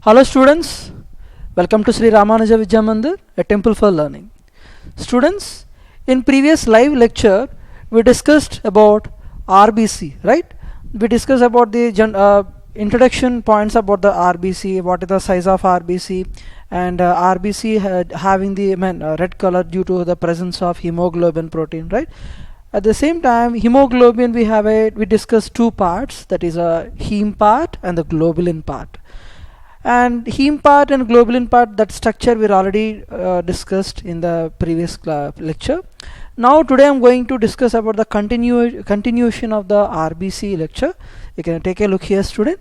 Hello students, welcome to Sri Ramanuja Vidya Mandir, a temple for learning. Students, in previous live lecture, we discussed about RBC, right? We discussed about the introduction points about the RBC, what is the size of RBC, and RBC having the red color due to the presence of hemoglobin protein, right? At the same time, hemoglobin we discussed two parts, that is a heme part and the globulin part. And heme part and globulin part, that structure we already discussed in the previous lecture. Now today I'm going to discuss about the continuation of the RBC lecture. You can take a look here, student.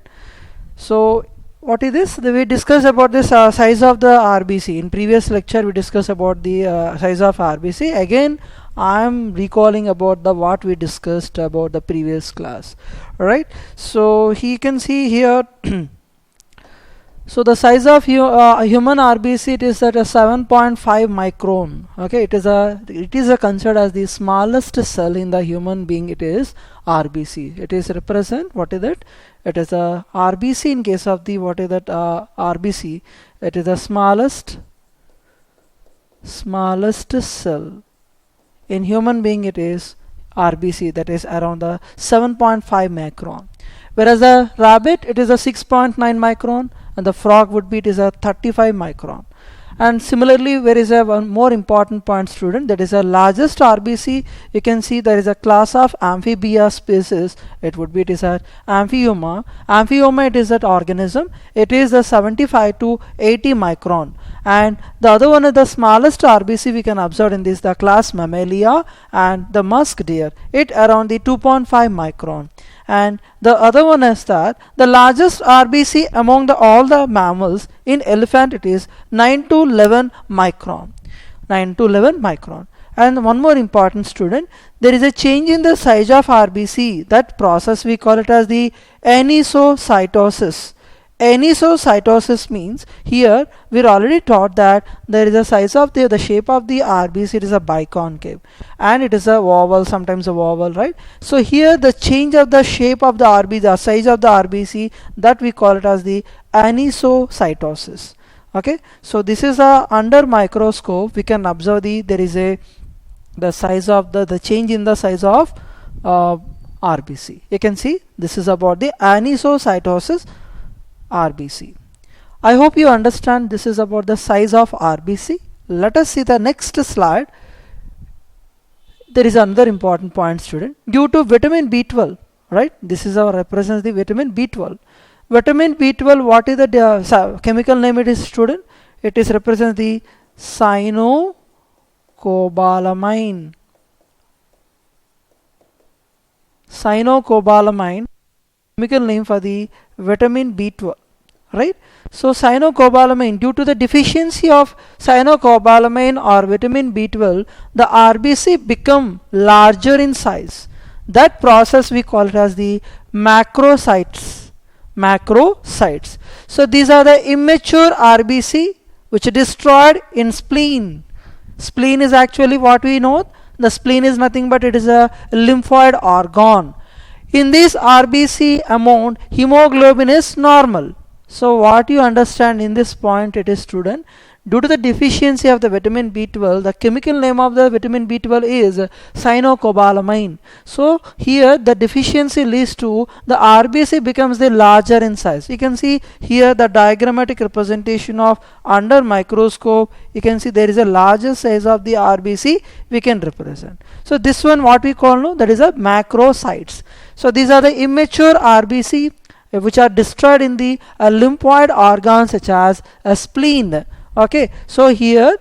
So what is this? We discussed about this size of the RBC. In previous lecture we discussed about the size of RBC. Again I am recalling about the what we discussed about the previous class. Alright, so you can see here so the size of human RBC, it is at a 7.5 micron. Okay, it is considered as the smallest cell in the human being. It is RBC. It is represent, what is it? It is a RBC. In case of the what is that RBC, it is the smallest cell in human being. It is RBC, that is around the 7.5 micron. Whereas the rabbit, it is a 6.9 micron, and the frog would be, it is a 35 micron. And similarly, there is a one more important point, student, that is the largest RBC. You can see there is a class of amphibia species. It would be, it is a Amphioma. Amphioma, it is that organism. It is the 75 to 80 micron. And the other one is the smallest RBC we can observe in this, the class Mammalia and the musk deer. It around the 2.5 micron. And the other one is that the largest RBC among all the mammals in elephant, it is 9 to 11 micron. 9 to 11 micron. And one more important, student, there is a change in the size of RBC. That process we call it as the anisocytosis. Anisocytosis means, here we're already taught that there is a size of the shape of the RBC, it is a biconcave, and it is a oval, sometimes a oval, right? So here the change of the shape of the RBC, the size of the RBC, that we call it as the anisocytosis. Okay, so this is under microscope we can observe the size of the change in the size of RBC. You can see this is about the anisocytosis RBC. I hope you understand this is about the size of RBC. Let us see the next slide. There is another important point, student. Due to vitamin B12, right? This is our represents the vitamin B12. Vitamin B12, what is the chemical name it is, student? It is represents the cyanocobalamin. Cyanocobalamin, chemical name for the vitamin B12, right? So cyanocobalamin, due to the deficiency of cyanocobalamin or vitamin B12, the RBC become larger in size. That process we call it as the macrocytes. Macrocytes. So these are the immature RBC which are destroyed in spleen. Spleen is actually what we know. The spleen is nothing but it is a lymphoid organ. In this RBC amount, hemoglobin is normal. So what you understand in this point, it is, student, due to the deficiency of the vitamin B12, the chemical name of the vitamin B12 is cyanocobalamin. So here the deficiency leads to the RBC becomes the larger in size. You can see here the diagrammatic representation of under microscope. You can see there is a larger size of the RBC we can represent. So this one what we call now, that is a macrocytes. So these are the immature RBC which are destroyed in the lymphoid organs such as a spleen. Okay, so here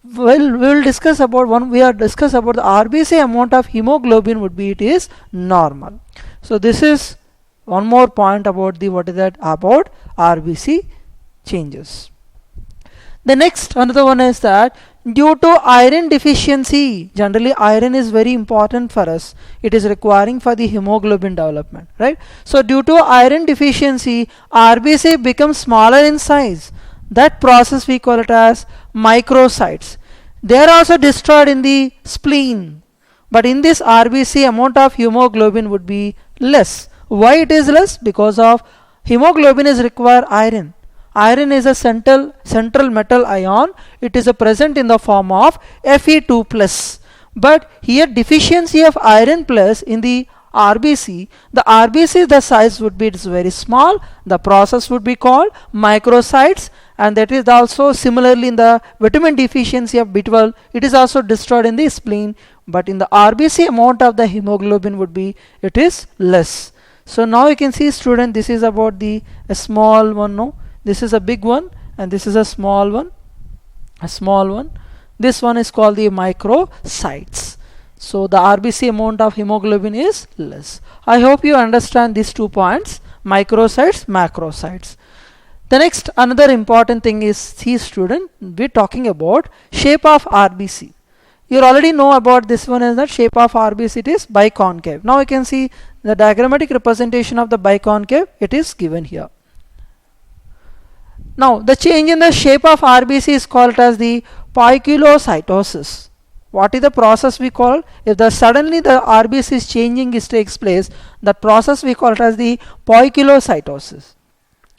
we will discuss about the RBC amount of hemoglobin would be, it is normal. So this is one more point about the about RBC changes. The next another one is that due to iron deficiency, generally iron is very important for us. It is requiring for the hemoglobin development, right? So due to iron deficiency, RBC becomes smaller in size. That process we call it as microcytes. They are also destroyed in the spleen. But in this RBC, amount of hemoglobin would be less. Why it is less? Because of hemoglobin is require iron. Iron is a central metal ion. It is a present in the form of Fe2 plus. But here deficiency of iron plus in the RBC, the size would be very small. The process would be called microcytes, and that is also similarly in the vitamin deficiency of B12, it is also destroyed in the spleen, but in the RBC amount of the hemoglobin would be, it is less. So now you can see, student, this is about a small one, no, this is a big one and this is a small one, this one is called the microcytes. So the RBC amount of hemoglobin is less. I hope you understand these 2 points, microcytes, macrocytes. The next, another important thing is, see student, we're talking about shape of RBC. You already know about this one, is that shape of RBC, it is biconcave. Now you can see the diagrammatic representation of the biconcave, it is given here. Now the change in the shape of RBC is called as the poikilocytosis. What is the process we call? If suddenly the RBC is changing, it takes place, that process we call it as the poikilocytosis.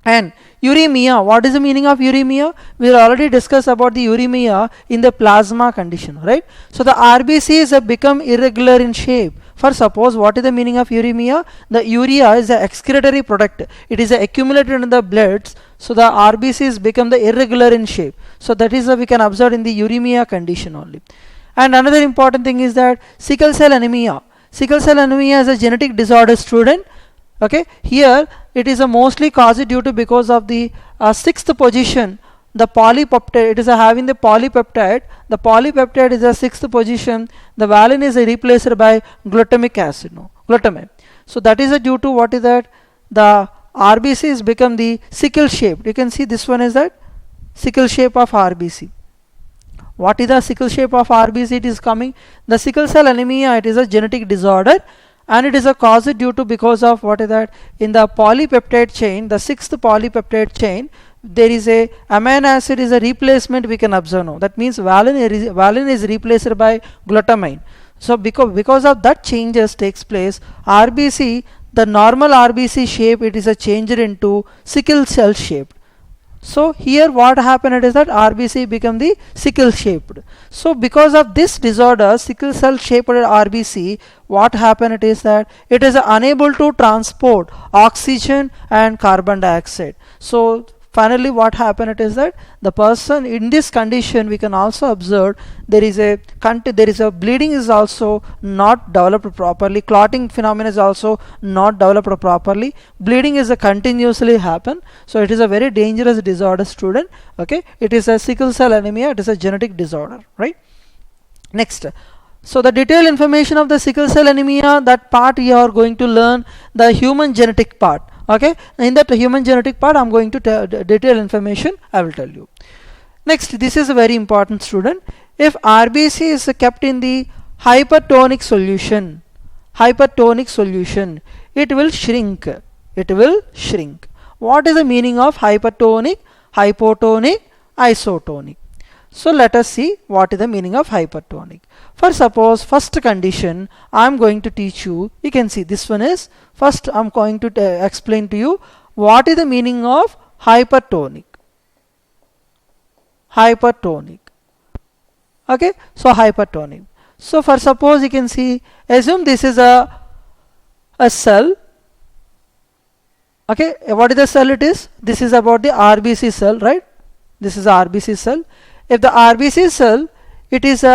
And uremia, what is the meaning of uremia? We already discussed about the uremia in the plasma condition, right? So the RBCs have become irregular in shape. For suppose, what is the meaning of uremia? The urea is an excretory product. It is accumulated in the bloods. So the RBCs become the irregular in shape. So that is what we can observe in the uremia condition only. And another important thing is that sickle cell anemia. Sickle cell anemia is a genetic disorder, student. Okay, here it is a mostly caused due to because of the 6th position, the polypeptide. It is having the polypeptide. The polypeptide is a 6th position. The valine is replaced by glutamic acid, no, glutamate. So that is due to what is that? The RBC is become the sickle shaped. You can see this one is that sickle shape of RBC. What is the sickle shape of RBC? It is coming. The sickle cell anemia, it is a genetic disorder, and it is a cause due to because of what is that? In the polypeptide chain, the 6th polypeptide chain, there is a amino acid is a replacement we can observe now. That means valine is replaced by glutamine. So because of that changes takes place, RBC, the normal RBC shape, it is a changed into sickle cell shaped. So here what happened is that RBC become the sickle shaped. So because of this disorder, sickle cell shaped RBC, what happened is that it is unable to transport oxygen and carbon dioxide. So finally what happened is that the person in this condition, we can also observe there is a bleeding is also not developed properly, clotting phenomena is also not developed properly, bleeding is a continuously happen. So it is a very dangerous disorder, student. Okay, it is a sickle cell anemia, it is a genetic disorder, right? Next, so the detailed information of the sickle cell anemia, that part you are going to learn the human genetic part. Okay, in that human genetic part, I'm going to detail information I will tell you. Next, this is a very important, student. If RBC is kept in the hypertonic solution, it will shrink. It will shrink. What is the meaning of hypertonic, hypotonic, isotonic? So let us see what is the meaning of hypertonic. For suppose first condition I am going to teach you. You can see this one is first I am going to explain to you what is the meaning of hypertonic. Hypertonic. Okay, so hypertonic. So for suppose you can see, assume this is a cell. Okay, what is the cell it is? This is about the RBC cell, right? This is a RBC cell. If the RBC cell, it is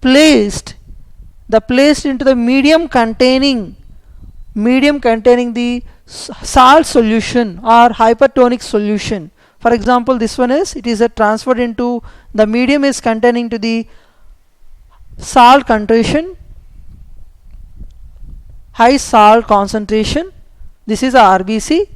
placed into the medium containing the salt solution or hypertonic solution. For example, this one is, it is transferred into the medium is containing to the salt concentration, high salt concentration. This is a RBC.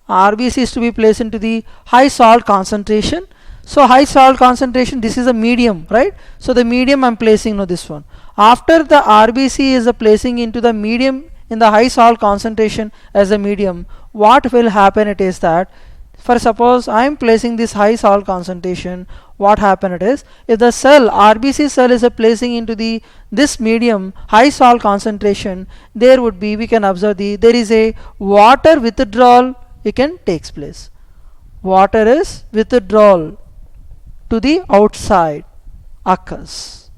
RBC is to be placed into the high salt concentration. So high salt concentration, this is a medium, right? So the medium I'm placing, this one. After the RBC is placing into the medium in the high salt concentration as a medium, what will happen it is that, for suppose I am placing this high salt concentration, what happen it is, if the cell, RBC cell is placing into this medium high salt concentration, there would be, we can observe there is a water withdrawal takes place. water is withdrawal to the outside occurs.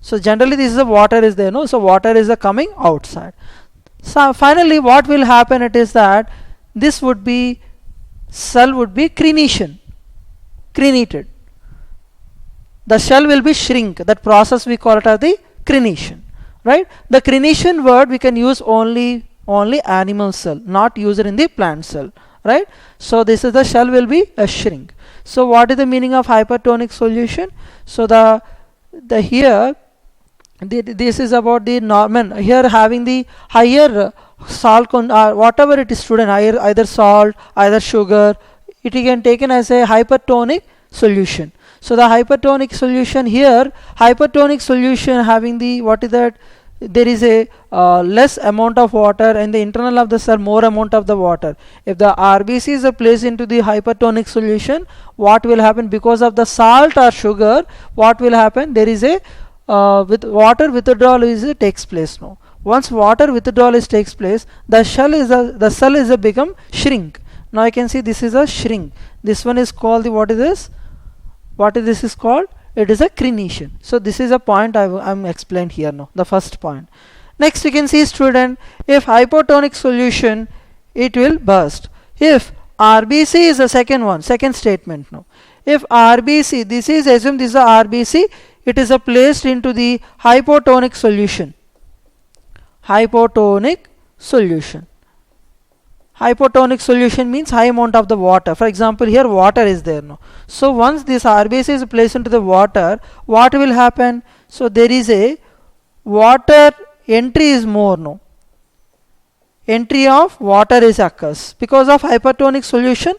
So generally this is the water is there, no? So water is the coming outside. So finally what will happen, it is that this would be, cell would be crenated. The shell will be shrink. That process we call it as the crenation, right? The crenation word we can use only animal cell, not used in the plant cell, right? So this is the shell will be a shrink. So what is the meaning of hypertonic solution? So the here this is about the normal, here having the higher salt whatever it is, student, higher either salt, either sugar, it can taken as a hypertonic solution. So the hypertonic solution here, hypertonic solution having the, what is that, there is a less amount of water and the internal of the cell more amount of the water. If the RBC is placed into the hypertonic solution, what will happen? Because of the salt or sugar, what will happen? There is a with water withdrawal takes place now. Once water withdrawal takes place, the cell is a become shrink. Now I can see this is a shrink. This one is called the, what is this? What is this is called? It is a crenation. So this is a point I'm explained here now, the first point. Next you can see, student, if hypotonic solution, it will burst. If RBC is the second one, second statement now. If RBC, this is, assume this is a RBC, it is a placed into the hypotonic solution. Hypotonic solution. Hypotonic solution means high amount of the water. For example, here water is there now. So once this RBC is placed into the water, what will happen? So there is a water entry is more now. Entry of water is occurs. Because of hypertonic solution,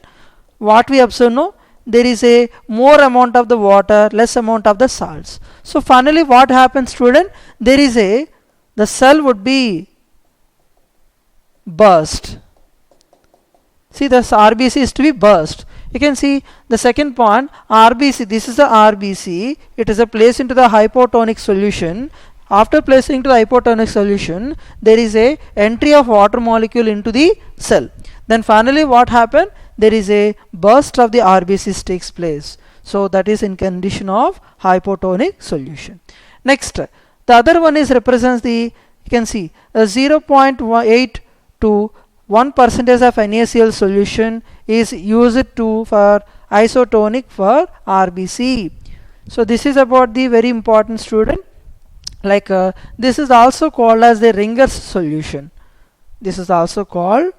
what we observe now, there is a more amount of the water, less amount of the salts. So finally what happens, student? There is a, the cell would be burst. See, this RBC is to be burst. You can see the second point, RBC, this is the RBC, it is a place into the hypotonic solution. After placing to the hypotonic solution, there is a entry of water molecule into the cell. Then finally what happened? There is a burst of the RBCs takes place. So that is in condition of hypotonic solution. Next, the other one is represents the, you can see 0.8 to 1% of NaCl solution is used to for isotonic for RBC. So this is about the very important, student. Like this is also called as the Ringer's solution. This is also called,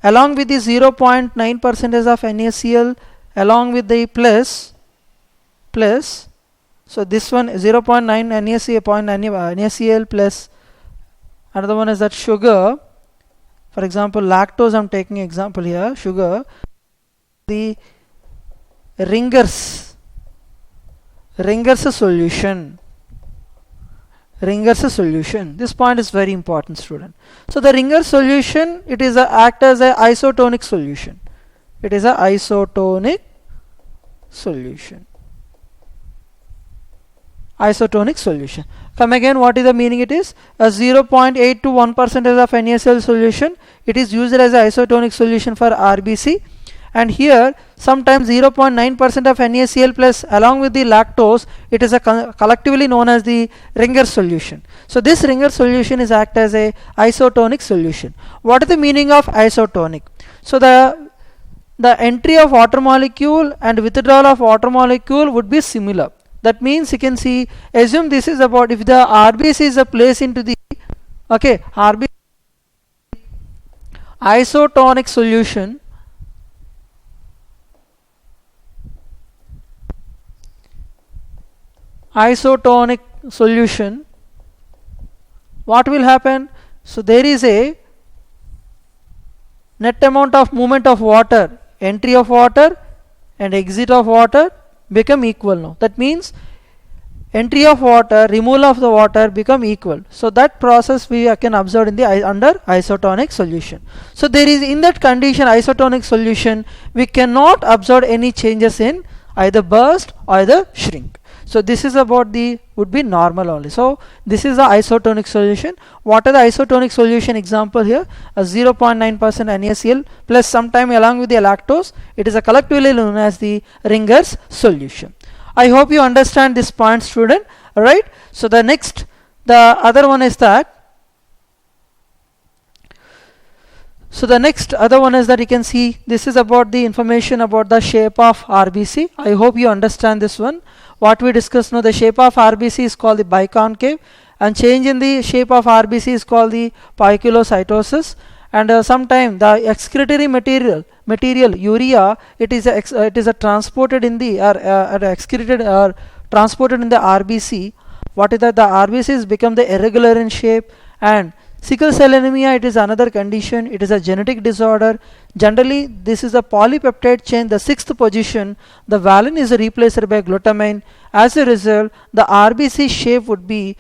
along with the 0.9% of NaCl, along with the plus. So this one 0.9 NaCl plus, another one is that sugar. For example, lactose, I'm taking example here, sugar, the Ringer's solution. Ringer's solution. This point is very important, student. So the Ringer's solution, it is act as a isotonic solution. It is a isotonic solution. Isotonic solution. Come again, what is the meaning? It is a 0.8 to 1% of NaCl solution. It is used as a isotonic solution for RBC. And here sometimes 0.9% of NaCl plus along with the lactose, it is a collectively known as the Ringer solution. So this Ringer solution is act as a isotonic solution. What is the meaning of isotonic? So the entry of water molecule and withdrawal of water molecule would be similar. That means you can see, assume this is about, if the RBC is a place into the, okay, RBC isotonic solution, what will happen? So there is a net amount of movement of water, entry of water and exit of water become equal now. That means entry of water, removal of the water become equal. So that process we can observe in the under isotonic solution. So there is, in that condition, isotonic solution, we cannot observe any changes in either burst or the shrink. So this is about the would be normal only. So this is the isotonic solution. What are the isotonic solution example here? A 0.9% NaCl plus sometime along with the lactose. It is a collectively known as the Ringer's solution. I hope you understand this point, student. Alright. So the other one is that you can see this is about the information about the shape of RBC. I hope you understand this one. What we discussed now, the shape of RBC is called the biconcave, and change in the shape of RBC is called the poikilocytosis. And sometime the excretory material urea, it is transported in the excreted or transported in the RBC. What is that? The RBCs become the irregular in shape. And sickle cell anemia, it is another condition. It is a genetic disorder. Generally, this is a polypeptide chain, the 6th position. The valine is replaced by glutamine. As a result, the RBC shape would be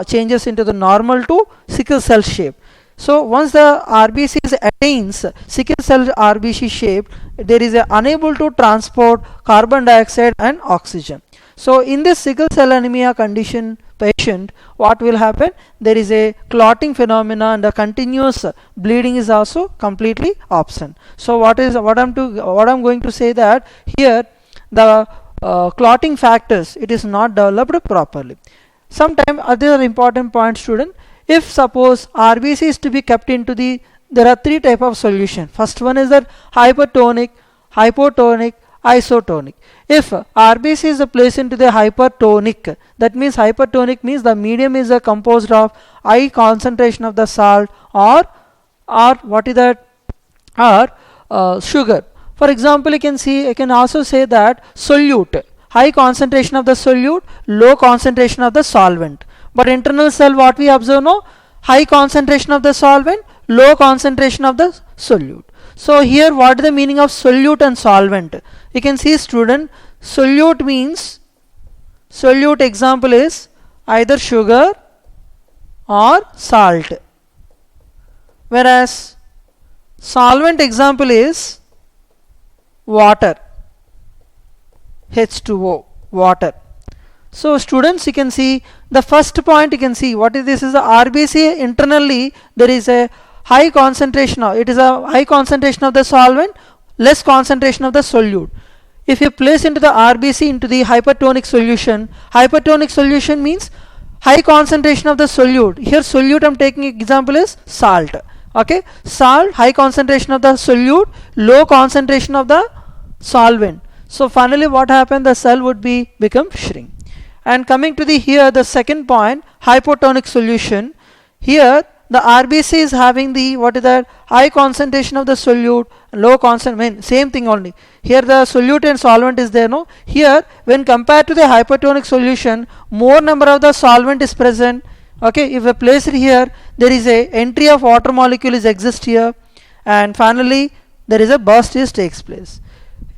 changes into the normal to sickle cell shape. So once the RBC attains sickle cell RBC shape, there is unable to transport carbon dioxide and oxygen. So in this sickle cell anemia condition patient, what will happen? There is a clotting phenomena and a continuous bleeding is also completely absent. So what I'm going to say that here the clotting factors, it is not developed properly. Sometime other important point, student, if suppose RBC is to be kept into there are 3 type of solution. First one is that hypertonic, hypotonic, isotonic. If RBC is placed into the hypertonic, that means hypertonic means the medium is composed of high concentration of the salt or what is that, or sugar. For example, you can also say that solute, high concentration of the solute, low concentration of the solvent. But internal cell, what we observe now, high concentration of the solvent, low concentration of the solute. So here what is the meaning of solute and solvent? You can see, student, solute means, solute example is either sugar or salt, whereas solvent example is water, H2O, water. So students, you can see the first point, you can see what is this is the RBC. Internally there is a high concentration of, it is a high concentration of the solvent, less concentration of the solute. If you place into the RBC into the hypertonic solution means high concentration of the solute. Here solute I'm taking example is salt. Okay, salt, high concentration of the solute, low concentration of the solvent. So finally what happened, the cell would become shrink. And coming to here the second point, hypotonic solution. Here the RBC is having the what is that, high concentration of the solute, low concentration, same thing only. Here the solute and solvent is there, no? Here when compared to the hypertonic solution, more number of the solvent is present. Okay, if I place it here, there is a entry of water molecule is exist here, and finally there is a burst is takes place.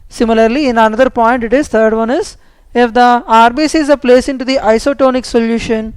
Similarly, in another point, it is third one is, if the RBC is placed into the isotonic solution,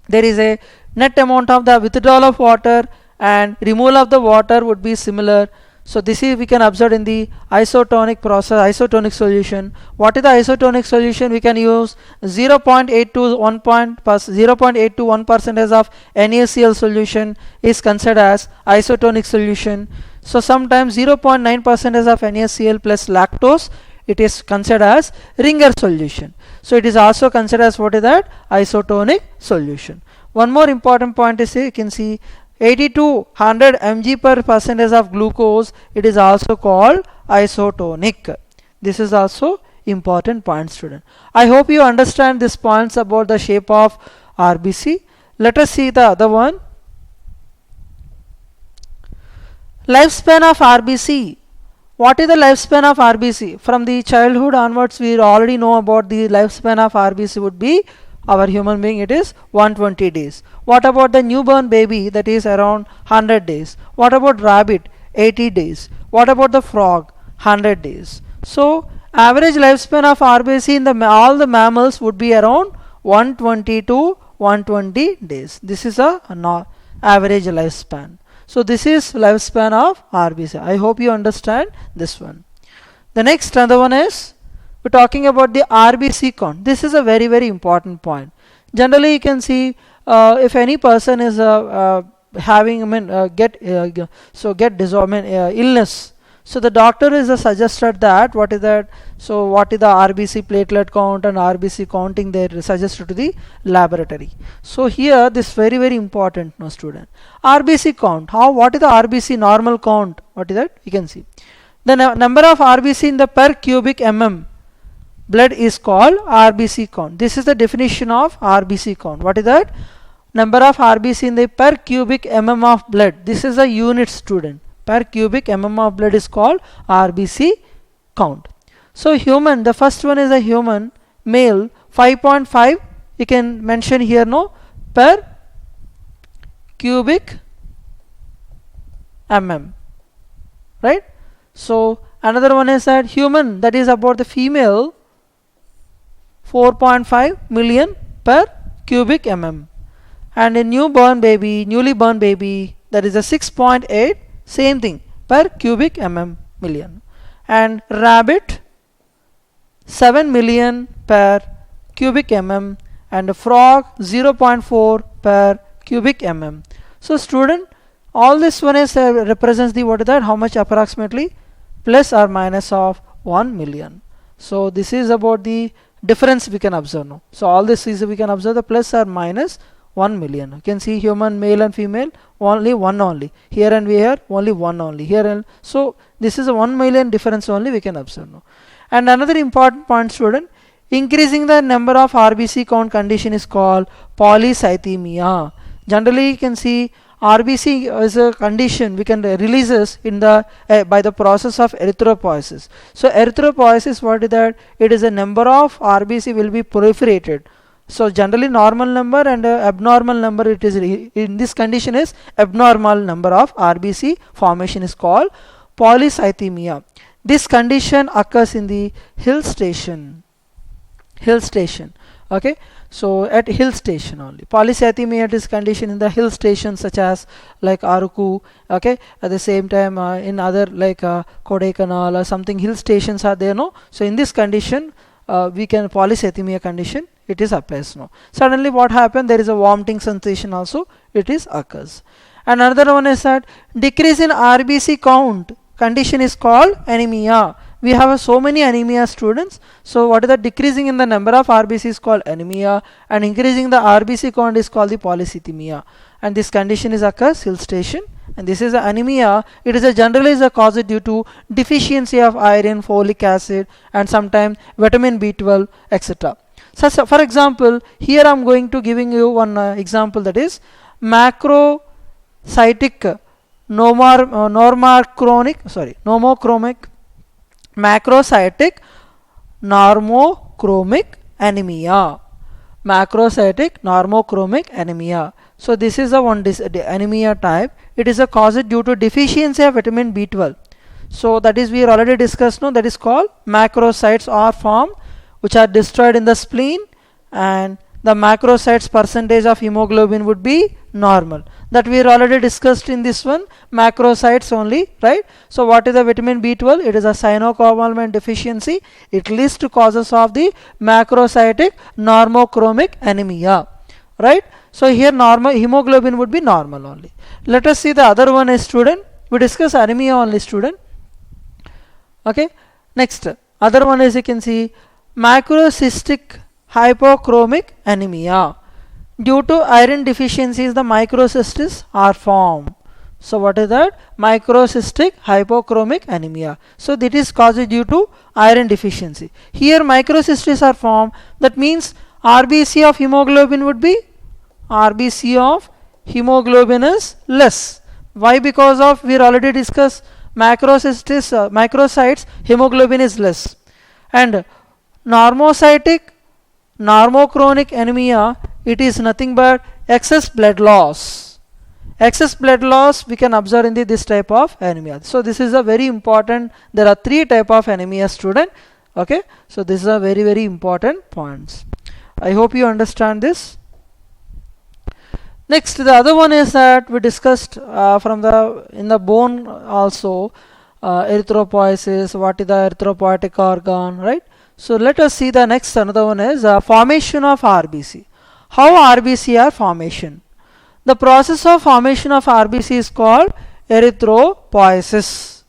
there is a net amount of the withdrawal of water and removal of the water would be similar. So this is we can observe in the isotonic process, isotonic solution. What is the isotonic solution? We can use 0.8 to 1% of NaCl solution is considered as isotonic solution. So sometimes 0.9% of NaCl plus lactose, it is considered as Ringer solution. So it is also considered as what is that, isotonic solution. One more important point is, you can see 80 to 100 mg per percentage of glucose, it is also called isotonic. This is also important point, student. I hope you understand these points about the shape of RBC. Let us see the other one. Lifespan of RBC. What is the lifespan of RBC? From the childhood onwards, we already know about the lifespan of RBC would be, our human being, it is 120 days. What about the newborn baby? That is around 100 days. What about rabbit? 80 days. What about the frog? 100 days. So average lifespan of RBC in all the mammals would be around 120 to 120 days. This is a average lifespan. So this is lifespan of RBC. I hope you understand this one. The next other one is we're talking about the RBC count. This is a very, very important point. Generally, you can see if any person is having, illness. So the doctor is suggested that what is that? So what is the RBC platelet count and RBC counting they suggested to the laboratory. So here this very, very important, no student. RBC count. What is the RBC normal count? What is that? You can see the number of RBC in the per cubic mm blood is called RBC count. This is the definition of RBC count. What is that? Number of RBC in the per cubic mm of blood. This is a unit, student. Per cubic mm of blood is called RBC count. So human, the first one is a human male 5.5, you can mention here, no, per cubic mm, right? So another one is that human, that is about the female 4.5 million per cubic mm, and a newly born baby, that is a 6.8, same thing, per cubic mm million, and rabbit 7 million per cubic mm, and a frog 0.4 per cubic mm. So student, all this one is represents the what is that, how much approximately, plus or minus of 1 million. So this is about the difference we can observe now. So all this is we can observe the plus or minus 1 million. You can see human male and female only one only, here and here only one only, here and so this is a 1 million difference only we can observe now. And another important point, student, increasing the number of RBC count condition is called polycythemia. Generally you can see RBC is a condition we can releases in the by the process of erythropoiesis. So erythropoiesis, what is that? It is a number of RBC will be proliferated. So generally normal number and abnormal number, it is in this condition is abnormal number of RBC formation is called polycythemia. This condition occurs in the hill station. Okay, so at hill station only. Polycythemia is condition in the hill station such as like Araku. Okay, at the same time in other like Kodaikanal or something hill stations are there, no. So in this condition we can polycythemia condition it is applies, no. Suddenly what happened, there is a vomiting sensation also it is occurs. And another one is that decrease in RBC count condition is called anemia. We have so many anemia, students. So what is the decreasing in the number of RBC is called anemia, and increasing the RBC count is called the polycythemia. And this condition is occurs hill station, and this is anemia. It is generally is a cause due to deficiency of iron, folic acid, and sometimes vitamin B12, etc. So for example, here I am going to giving you one example, that is macrocytic macrocytic normochromic anemia. Macrocytic normochromic anemia. So this is a one anemia type. It is a cause due to deficiency of vitamin B12. So that is we already discussed, no, that is called macrocytes are formed which are destroyed in the spleen, and the macrocytes percentage of hemoglobin would be normal. That we already discussed in this one, macrocytes only, right? So what is the vitamin B12? It is a cyanocobalamin deficiency. It leads to causes of the macrocytic normochromic anemia, right? So here normal hemoglobin would be normal only. Let us see the other one is, student. We discuss anemia only, student. Okay. Next, other one is you can see macrocystic hypochromic anemia. Due to iron deficiencies, the microcystis are formed. So what is that? Microcystic hypochromic anemia. So that is caused due to iron deficiency. Here microcystis are formed. That means RBC of hemoglobin would be, RBC of hemoglobin is less. Why? Because of we already discussed macrocystis, microcytes, hemoglobin is less. And normocytic normochromic anemia, it is nothing but excess blood loss. Excess blood loss we can observe in this type of anemia. So this is a very important. There are three type of anemia, student. Okay, so this is a very, very important points. I hope you understand this. Next, the other one is that we discussed from the in the bone also erythropoiesis. What is the erythropoietic organ, right? So let us see the next, another one is formation of RBC. How RBC are formation? The process of formation of RBC is called erythropoiesis.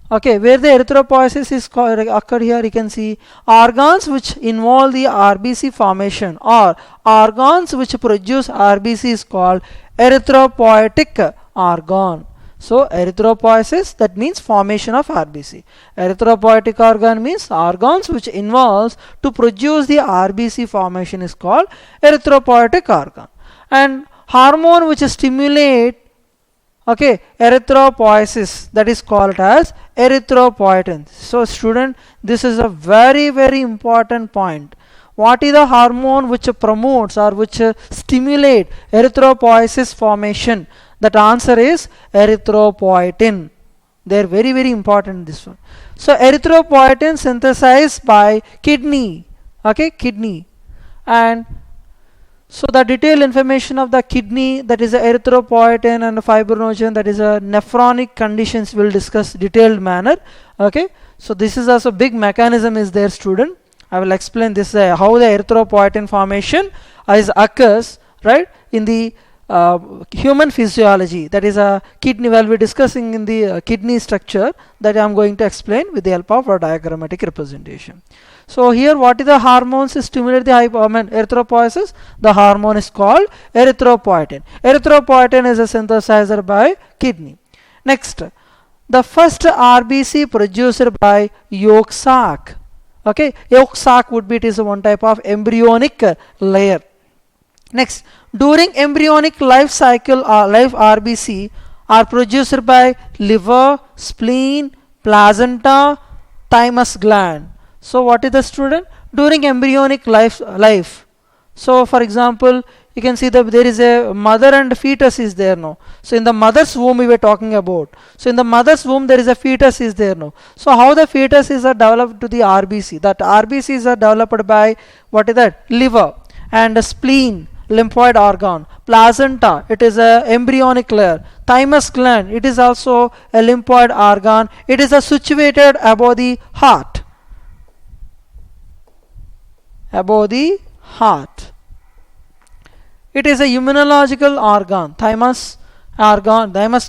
Okay, where the erythropoiesis is occurred here, you can see organs which involve the RBC formation or organs which produce RBC is called erythropoietic organ. So erythropoiesis, that means formation of RBC. Erythropoietic organ means organs which involves to produce the RBC formation is called erythropoietic organ. And hormone which stimulate, okay, erythropoiesis, that is called as erythropoietin. So student, this is a very important point. What is the hormone which promotes or which stimulate erythropoiesis formation? That answer is erythropoietin. They are very important, this one. So erythropoietin synthesized by kidney, okay, kidney. And so the detailed information of the kidney, that is a erythropoietin and fibrinogen, that is a nephronic conditions, will discuss detailed manner. Okay, so this is also big mechanism is there, student. I will explain this how the erythropoietin formation is occurs, right, in the human physiology, that is a kidney. While we discussing in the kidney structure, that I am going to explain with the help of a diagrammatic representation. So here, what is the hormones stimulate the erythropoiesis? The hormone is called erythropoietin. Erythropoietin is a synthesizer by kidney. Next, the first RBC produced by yolk sac. Okay, yolk sac would be, it is one type of embryonic layer. Next, during embryonic life cycle or life RBC are produced by liver, spleen, placenta, thymus gland. So what is the, student? During embryonic life. So for example, you can see that there is a mother and fetus is there now. So in the mother's womb we were talking about. So in the mother's womb there is a fetus is there now. So how the fetus is developed to the RBC? That RBCs are developed by, what is that? Liver and spleen, lymphoid organ. Placenta, it is a embryonic layer. Thymus gland, it is also a lymphoid organ. It is situated above the heart. Above the heart. It is a immunological organ. Thymus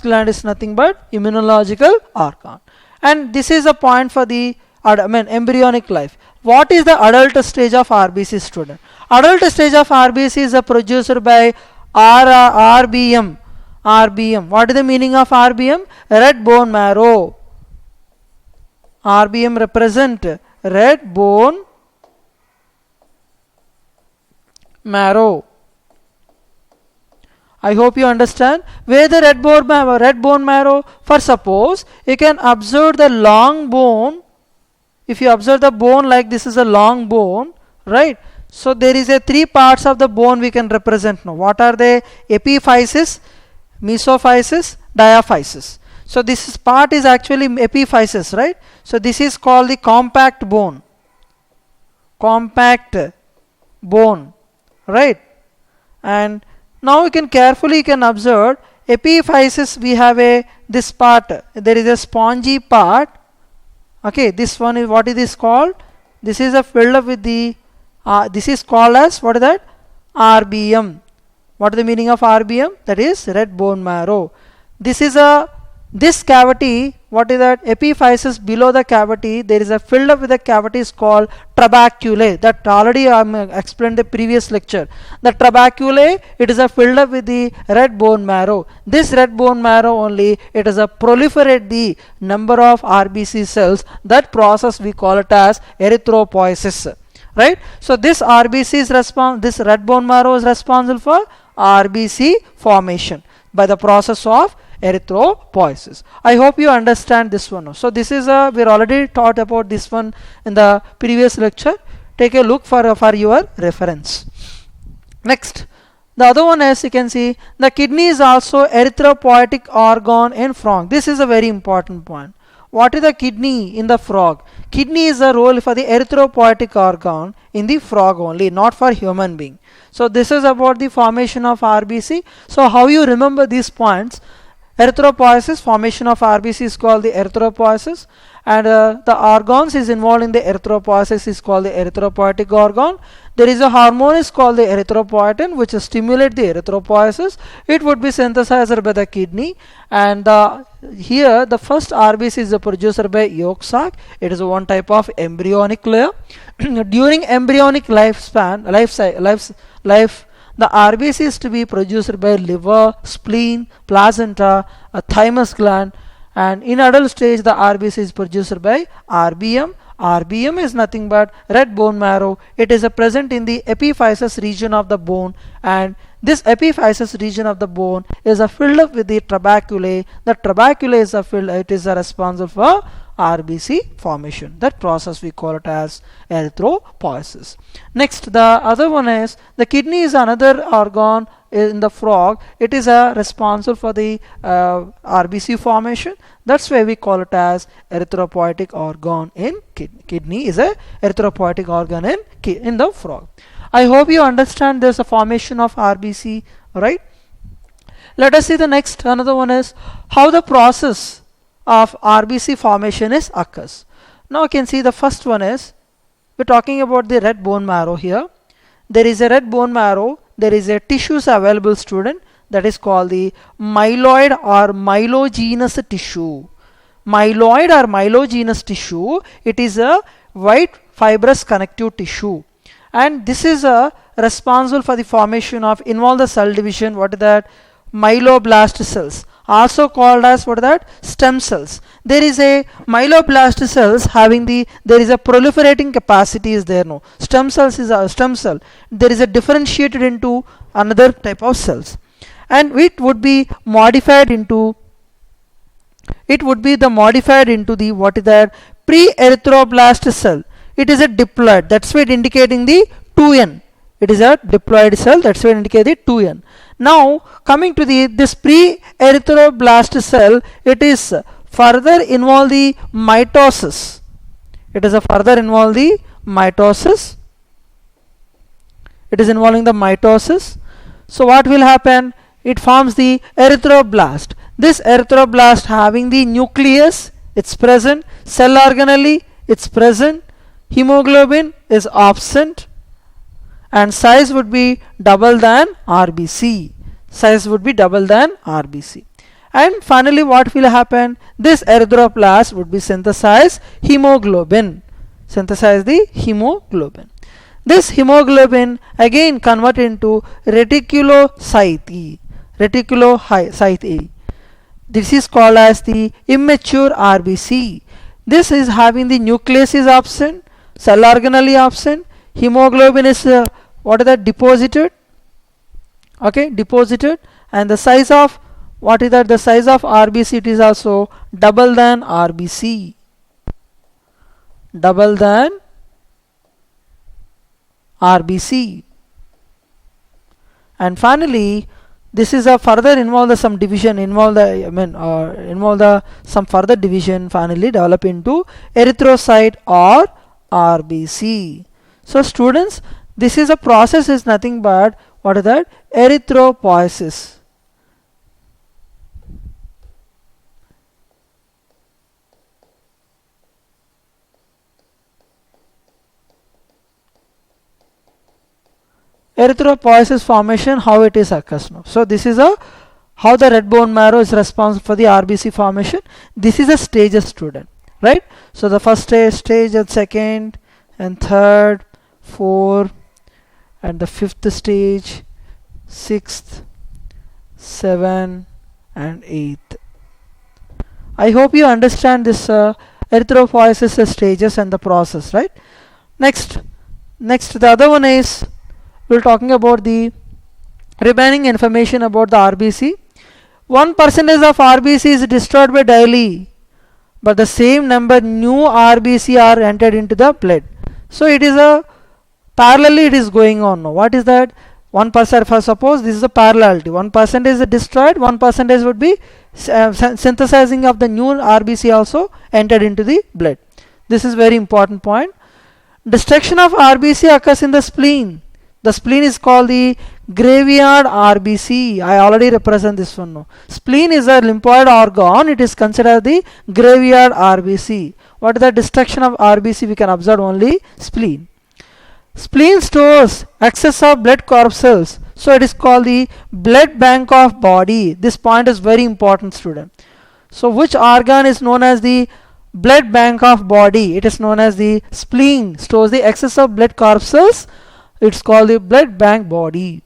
gland is nothing but immunological organ. And this is a point for the embryonic life. What is the adult stage of RBC, student? Adult stage of RBC is produced by RBM. RBM. What is the meaning of RBM? Red bone marrow. RBM represent red bone marrow. I hope you understand. Where the red bone marrow, for suppose you can observe the long bone. If you observe the bone like this is a long bone, right? So there is a three parts of the bone we can represent now. What are they? Epiphysis, mesophysis, diaphysis. So this part is actually epiphysis, right? So this is called the compact bone. Compact bone, right? And now you can carefully observe epiphysis. We have this part. There is a spongy part. Okay, this one is, what is this called? This is filled up with the this is called as, what is that? RBM. What is the meaning of RBM? That is red bone marrow. This is this cavity, what is that? Epiphysis below the cavity, there is a filled up with the cavity is called trabeculae. That already I explained the previous lecture. The trabeculae, it is filled up with the red bone marrow. This red bone marrow only, it is proliferate the number of RBC cells. That process we call it as erythropoiesis. Right? So this RBC is this red bone marrow is responsible for RBC formation by the process of erythropoiesis. I hope you understand this one. So this is we already taught about this one in the previous lecture. Take a look for your reference. Next, the other one, as you can see, the kidney is also erythropoietic organ in frog. This is a very important point. What is the kidney in the frog? Kidney is a role for the erythropoietic organ in the frog only, not for human being. So this is about the formation of RBC. So how you remember these points? Erythropoiesis, formation of RBC is called the erythropoiesis, and the organs is involved in the erythropoiesis is called the erythropoietic organ. There is a hormone is called the erythropoietin which stimulates the erythropoiesis. It would be synthesized by the kidney, and here the first RBC is produced by yolk sac. It is one type of embryonic layer. During embryonic lifespan, the RBC is to be produced by liver, spleen, placenta, a thymus gland, and in adult stage the RBC is produced by RBM. RBM is nothing but red bone marrow. It is present in the epiphysis region of the bone, and this epiphysis region of the bone is filled up with the trabeculae. The trabeculae is filled, it is responsible for RBC formation. That process we call it as erythropoiesis. Next, the other one is the kidney is another organ in the frog. It is responsible for the RBC formation. That's why we call it as erythropoietic organ in kidney. Kidney is a erythropoietic organ in the frog. I hope you understand there's a formation of RBC, right? Let us see the next. Another one is how the process of RBC formation is occurs. Now you can see the first one is we're talking about the red bone marrow here. There is a red bone marrow. There is a tissues available, student, that is called the myeloid or myelogenous tissue. Myeloid or myelogenous tissue, it is a white fibrous connective tissue, and this is responsible for the formation of involve the cell division. What is that? Myeloblast cells, also called as what is that? Stem cells. There is a myeloblast cells having there is a proliferating capacity is there. No, stem cells is a stem cell. There is a differentiated into another type of cells, and it would be modified into the what is that? Pre-erythroblast cell. It is a diploid. That's why it indicating the 2n. It is a diploid cell. That's why it indicates the 2n. Now coming to this pre-erythroblast cell, it is further involve the mitosis. It is further involve the mitosis. It is involving the mitosis. So what will happen? It forms the erythroblast. This erythroblast having the nucleus, it's present. Cell organelle, it's present. Hemoglobin is absent, and size would be double than RBC. Size would be double than RBC. And finally what will happen? This erythroblast would be synthesize hemoglobin. Synthesize the hemoglobin. This hemoglobin again convert into reticulocyte. Reticulocyte. This is called as the immature RBC. This is having the nucleus is absent, cell organelle absent, hemoglobin is what is that? Deposited. Okay, deposited, and the size of what is that? The size of RBC, it is also double than RBC. Double than RBC. And finally, this is a further involve some division, involve some further division, finally develop into erythrocyte or RBC. So students, this is a process is nothing but what is that? Erythropoiesis. Erythropoiesis formation, how it is occurs now. So this is how the red bone marrow is responsible for the RBC formation. This is a stages, student, right? So the first stage and second and third, fourth, and the fifth stage, sixth, seventh, and eighth. I hope you understand this erythropoiesis stages and the process, right? Next, the other one is we're talking about the remaining information about the RBC. 1% of RBC is destroyed by daily, but the same number new RBC are entered into the blood. So it is parallelly it is going on now. What is that? 1%, for suppose this is a parallelity. 1% is destroyed, 1% would be synthesizing of the new RBC also entered into the blood. This is very important point. Destruction of RBC occurs in the spleen. The spleen is called the graveyard RBC. I already represent this one now. Spleen is a lymphoid organ. It is considered the graveyard RBC. What is the destruction of RBC? We can observe only spleen. Spleen stores excess of blood corpuscles. So it is called the blood bank of body. This point is very important, student. So which organ is known as the blood bank of body? It is known as the spleen. Stores the excess of blood corpuscles. It's called the blood bank body.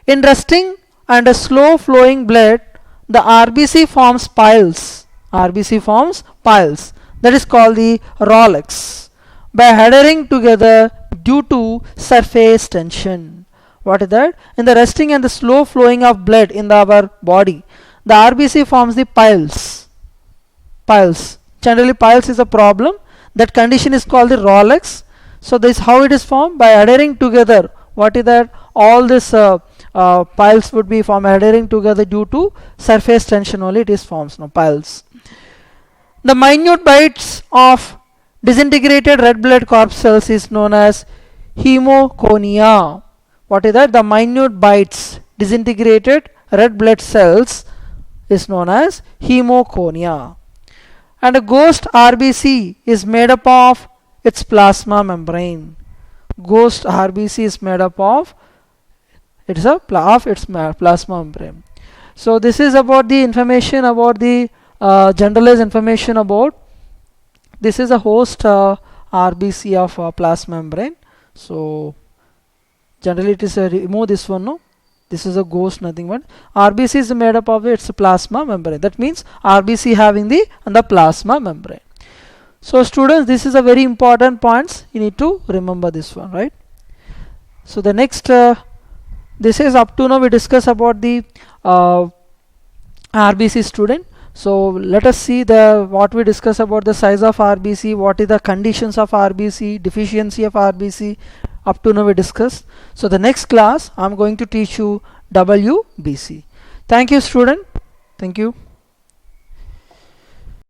In resting and a slow flowing blood, the RBC forms piles. RBC forms piles. That is called the Rolex. By adhering together due to surface tension. What is that? In the resting and the slow flowing of blood in our body, the RBC forms the piles. Piles. Generally, piles is a problem. That condition is called the Rolex. So this is how it is formed, by adhering together. What is that? All this piles would be formed adhering together due to surface tension only. It is forms now piles. The minute bites of disintegrated red blood corpuscles is known as hemoconia. What is that? The minute bites disintegrated red blood cells is known as hemoconia. And a ghost RBC is made up of its plasma membrane. Ghost RBC is made up of its plasma membrane. So this is about the information about the generalized information about. This is a host RBC of plasma membrane. So generally it is remove this one. No, this is a ghost, nothing but RBC is made up of its plasma membrane. That means RBC having the plasma membrane. So students, this is a very important points. You need to remember this one, right? So the next, this is up to now we discuss about the RBC, student. So let us see what we discuss about the size of RBC, what is the conditions of RBC, deficiency of RBC. Up to now we discussed. So the next class I am going to teach you WBC. Thank you, student. Thank you.